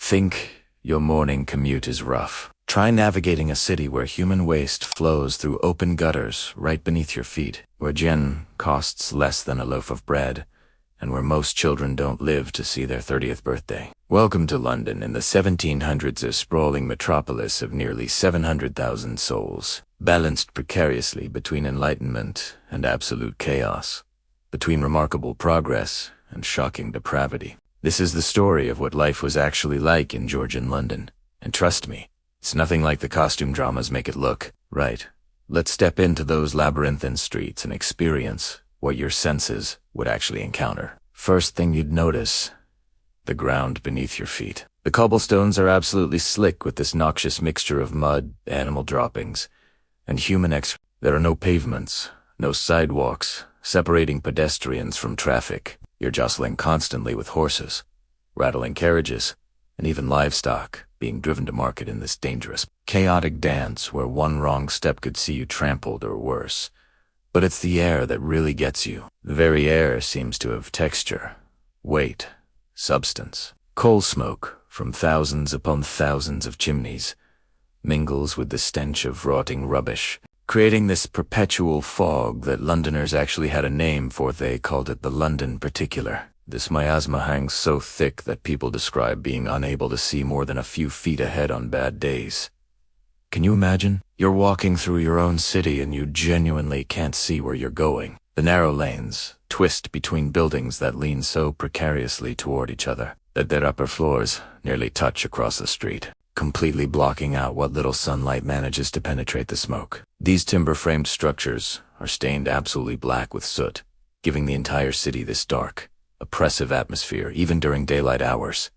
Think your morning commute is rough. Try navigating a city where human waste flows through open gutters right beneath your feet, where gin costs less than a loaf of bread, and where most children don't live to see their 30th birthday. Welcome to London in the 1700s, a sprawling metropolis of nearly 700,000 souls, balanced precariously between enlightenment and absolute chaos, between remarkable progress and shocking depravity. This is the story of what life was actually like in Georgian London, and trust me, it's nothing like the costume dramas make it look. Right, let's step into those labyrinthine streets and experience what your senses would actually encounter. First thing you'd notice, the ground beneath your feet. The cobblestones are absolutely slick with this noxious mixture of mud, animal droppings, and human excrement. There are no pavements, no sidewalks, separating pedestrians from traffic. You're jostling constantly with horses, rattling carriages, and even livestock being driven to market in this dangerous, chaotic dance where one wrong step could see you trampled or worse. But it's the air that really gets you. The very air seems to have texture, weight, substance. Coal smoke from thousands upon thousands of chimneys mingles with the stench of rotting rubbish, creating this perpetual fog that Londoners actually had a name for. They called it the London particular. This miasma hangs so thick that people describe being unable to see more than a few feet ahead on bad days. Can you imagine? You're walking through your own city and you genuinely can't see where you're going. The narrow lanes twist between buildings that lean so precariously toward each other that their upper floors nearly touch across the street, completely blocking out what little sunlight manages to penetrate the smoke. These timber-framed structures are stained absolutely black with soot, giving the entire city this dark, oppressive atmosphere even during daylight hours.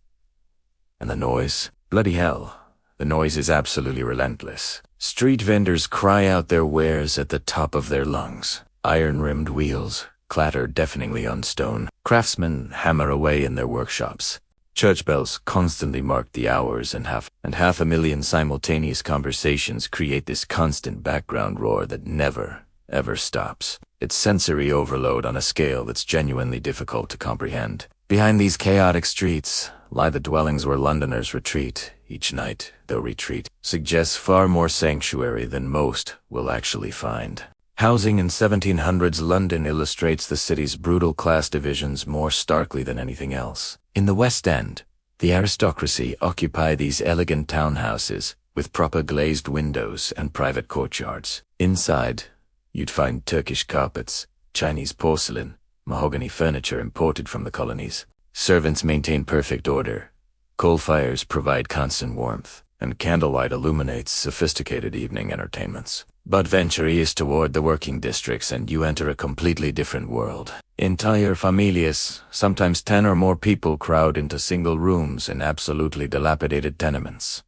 And the noise? Bloody hell. The noise is absolutely relentless. Street vendors cry out their wares at the top of their lungs. Iron-rimmed wheels clatter deafeningly on stone. Craftsmen hammer away in their workshops. Church bells constantly mark the hours, and half a million simultaneous conversations create this constant background roar that never, ever stops. It's sensory overload on a scale that's genuinely difficult to comprehend. Behind these chaotic streets lie the dwellings where Londoners retreat. Each night, their retreat suggests far more sanctuary than most will actually find. Housing in 1700s London illustrates the city's brutal class divisions more starkly than anything else. In the West End, the aristocracy occupy these elegant townhouses with proper glazed windows and private courtyards. Inside, you'd find Turkish carpets, Chinese porcelain, mahogany furniture imported from the colonies. Servants maintain perfect order. Coal fires provide constant warmth, and candlelight illuminates sophisticated evening entertainments. But venture east toward the working districts and you enter a completely different world. Entire familias, sometimes 10 or more people, crowd into single rooms in absolutely dilapidated tenements.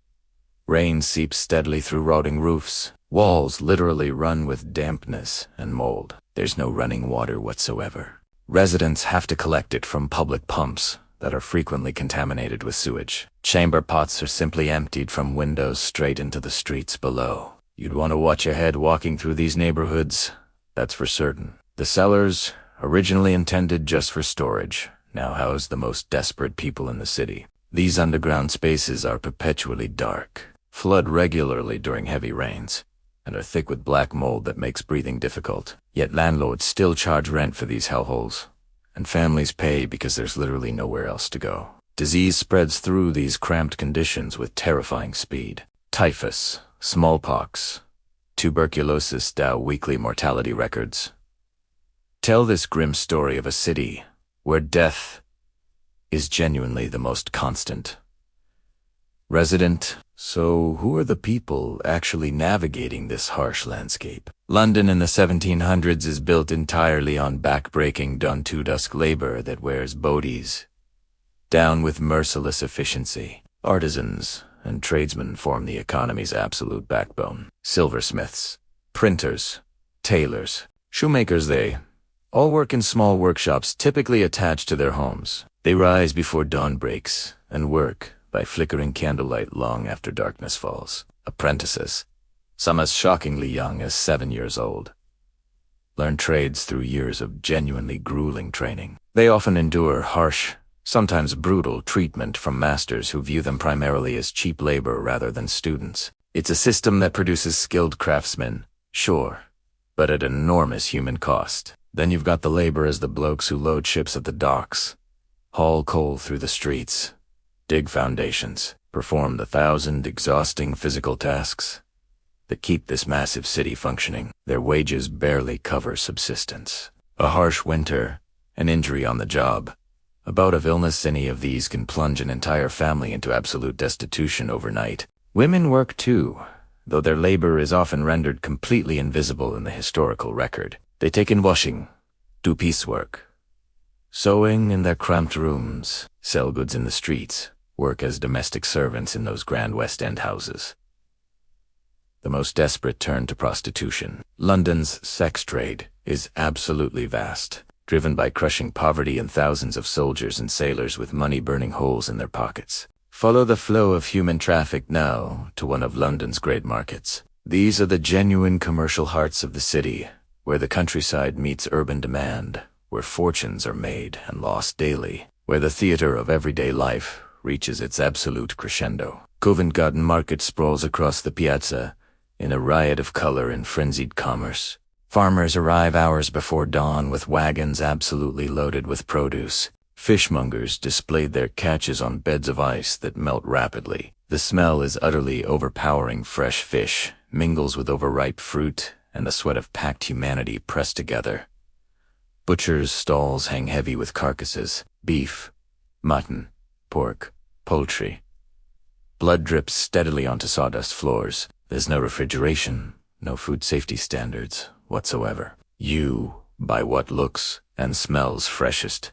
Rain seeps steadily through rotting roofs. Walls literally run with dampness and mold. There's no running water whatsoever. Residents have to collect it from public pumps that are frequently contaminated with sewage. Chamber pots are simply emptied from windows straight into the streets below. You'd want to watch ahead walking through these neighborhoods, that's for certain. The cellars, originally intended just for storage, now house the most desperate people in the city. These underground spaces are perpetually dark, flood regularly during heavy rains, and are thick with black mold that makes breathing difficult. Yet landlords still charge rent for these hellholes, and families pay because there's literally nowhere else to go. Disease spreads through these cramped conditions with terrifying speed. Typhus, smallpox, tuberculosis dow weekly mortality records. Tell this grim story of a city where death is genuinely the most constant. Resident, so who are the people actually navigating this harsh landscape? London in the 1700s is built entirely on back-breaking done-to-dusk labor that wears boadies down with merciless efficiency. Artisans and tradesmen form the economy's absolute backbone. Silversmiths, printers, tailors, shoemakers, they all work in small workshops typically attached to their homes. They rise before dawn breaks and work by flickering candlelight long after darkness falls. Apprentices, some as shockingly young as 7 years old, learn trades through years of genuinely grueling training. They often endure harsh sometimes brutal treatment from masters who view them primarily as cheap labor rather than students. It's a system that produces skilled craftsmen, sure, but at an enormous human cost. Then you've got the laborers, the blokes who load ships at the docks, haul coal through the streets, dig foundations, perform the 1,000 exhausting physical tasks that keep this massive city functioning. Their wages barely cover subsistence. A harsh winter, an injury on the job, a bout of illness, any of these can plunge an entire family into absolute destitution overnight. Women work too, though their labor is often rendered completely invisible in the historical record. They take in washing, do piecework, sewing in their cramped rooms, sell goods in the streets, work as domestic servants in those grand West End houses. The most desperate turn to prostitution. London's sex trade is absolutely vast, driven by crushing poverty and thousands of soldiers and sailors with money burning holes in their pockets. Follow the flow of human traffic now to one of London's great markets. These are the genuine commercial hearts of the city, where the countryside meets urban demand, where fortunes are made and lost daily, where the theater of everyday life reaches its absolute crescendo. Covent Garden Market sprawls across the piazza in a riot of color and frenzied commerce. Farmers arrive hours before dawn with wagons absolutely loaded with produce. Fishmongers displayed their catches on beds of ice that melt rapidly. The smell is utterly overpowering. Fresh fish mingles with overripe fruit and the sweat of packed humanity pressed together. Butchers' stalls hang heavy with carcasses, beef, mutton, pork, poultry. Blood drips steadily onto sawdust floors. There's no refrigeration, no food safety standards whatsoever. You buy what looks and smells freshest,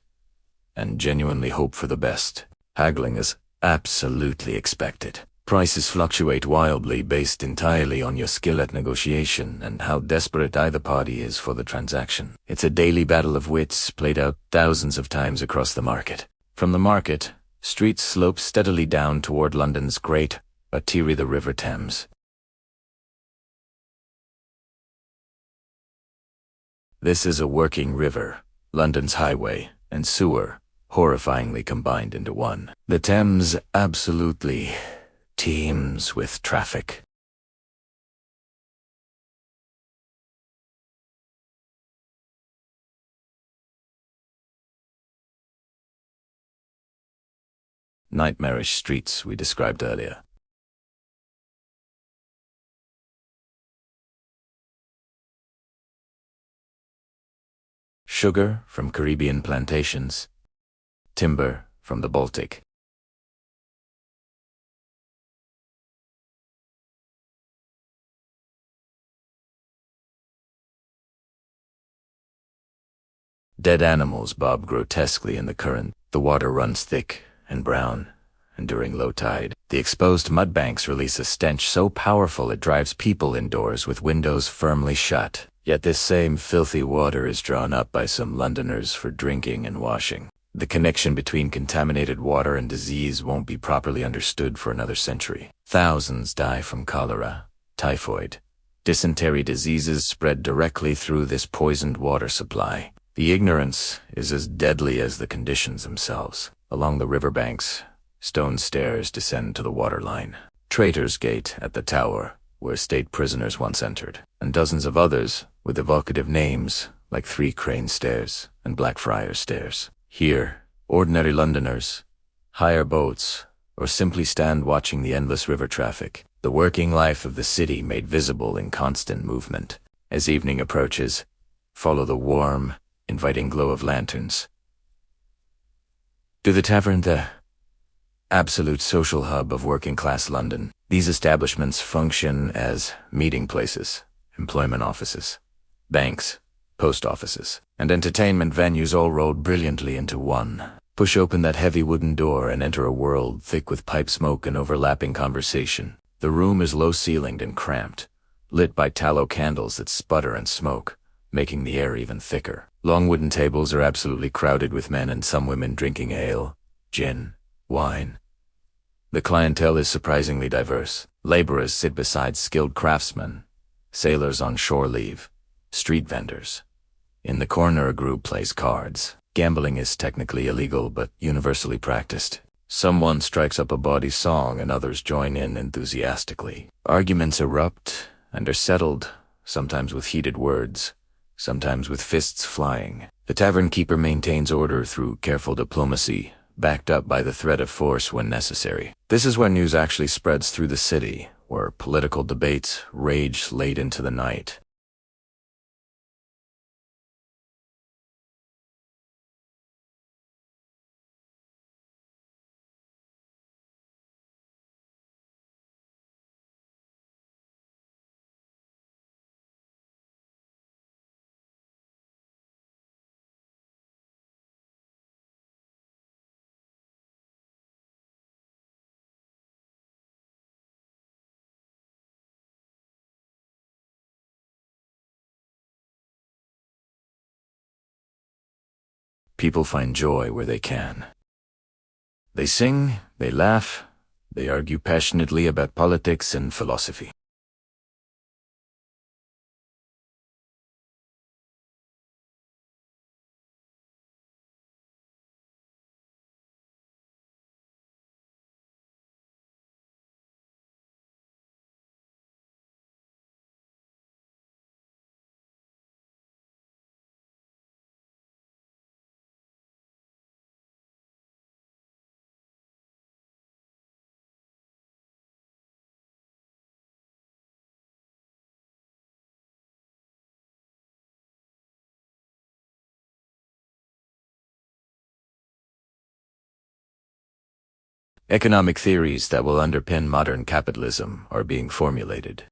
and genuinely hope for the best. Haggling is absolutely expected. Prices fluctuate wildly based entirely on your skill at negotiation and how desperate either party is for the transaction. It's a daily battle of wits played out thousands of times across the market. From the market, streets slope steadily down toward London's great artery, the River Thames. This is a working river, London's highway and sewer, horrifyingly combined into one. The Thames absolutely teems with traffic. Nightmarish streets we described earlier. Sugar from Caribbean plantations, timber from the Baltic. Dead animals bob grotesquely in the current. The water runs thick and brown, and during low tide, the exposed mud banks release a stench so powerful it drives people indoors with windows firmly shut. Yet this same filthy water is drawn up by some Londoners for drinking and washing. The connection between contaminated water and disease won't be properly understood for another century. Thousands die from cholera, typhoid, dysentery diseases spread directly through this poisoned water supply. The ignorance is as deadly as the conditions themselves. Along the riverbanks, stone stairs descend to the waterline. Traitor's Gate at the Tower, where state prisoners once entered, and dozens of others with evocative names like Three Crane Stairs and Blackfriars Stairs. Here, ordinary Londoners hire boats or simply stand watching the endless river traffic, the working life of the city made visible in constant movement. As evening approaches, follow the warm, inviting glow of lanterns. To the tavern, the absolute social hub of working-class London. These establishments function as meeting places, employment offices, banks, post offices, and entertainment venues all rolled brilliantly into one. Push open that heavy wooden door and enter a world thick with pipe smoke and overlapping conversation. The room is low-ceilinged and cramped, lit by tallow candles that sputter and smoke, making the air even thicker. Long wooden tables are absolutely crowded with men and some women drinking ale, gin, wine. The clientele is surprisingly diverse. Laborers sit beside skilled craftsmen, sailors on shore leave, street vendors, In the corner, a group plays cards. Gambling is technically illegal, but universally practiced. Someone strikes up a bawdy song and others join in enthusiastically. Arguments erupt and are settled, sometimes with heated words, sometimes with fists flying. The tavern keeper maintains order through careful diplomacy, backed up by the threat of force when necessary. This is where news actually spreads through the city, where political debates rage late into the night. People find joy where they can. They sing, they laugh, they argue passionately about politics and philosophy. Economic theories that will underpin modern capitalism are being formulated.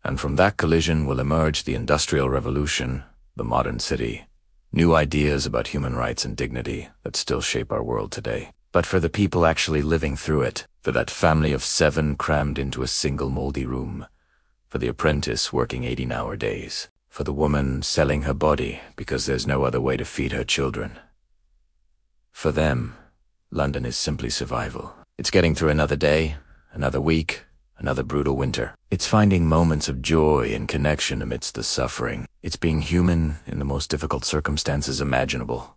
And from that collision will emerge the Industrial Revolution, the modern city, new ideas about human rights and dignity that still shape our world today. But for the people actually living through it, for that family of 7 crammed into a single moldy room, for the apprentice working 18-hour days, for the woman selling her body because there's no other way to feed her children. For them, London is simply survival. It's getting through another day, another week, another brutal winter. It's finding moments of joy and connection amidst the suffering. It's being human in the most difficult circumstances imaginable.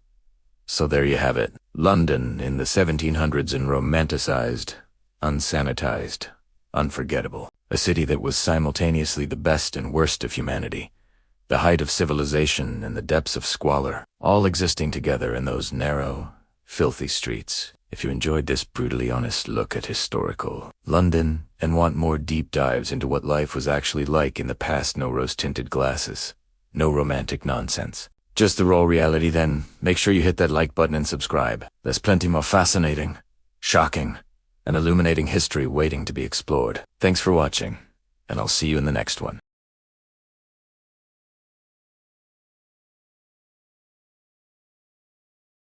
So there you have it. London in the 1700s and romanticized, unsanitized, unforgettable. A city that was simultaneously the best and worst of humanity, the height of civilization and the depths of squalor, all existing together in those narrow, filthy streets. If you enjoyed this brutally honest look at historical London and want more deep dives into what life was actually like in the past, no rose-tinted glasses, no romantic nonsense, just the raw reality, then make sure you hit that like button and subscribe. There's plenty more fascinating, shocking, and illuminating history waiting to be explored. Thanks for watching, and I'll see you in the next one.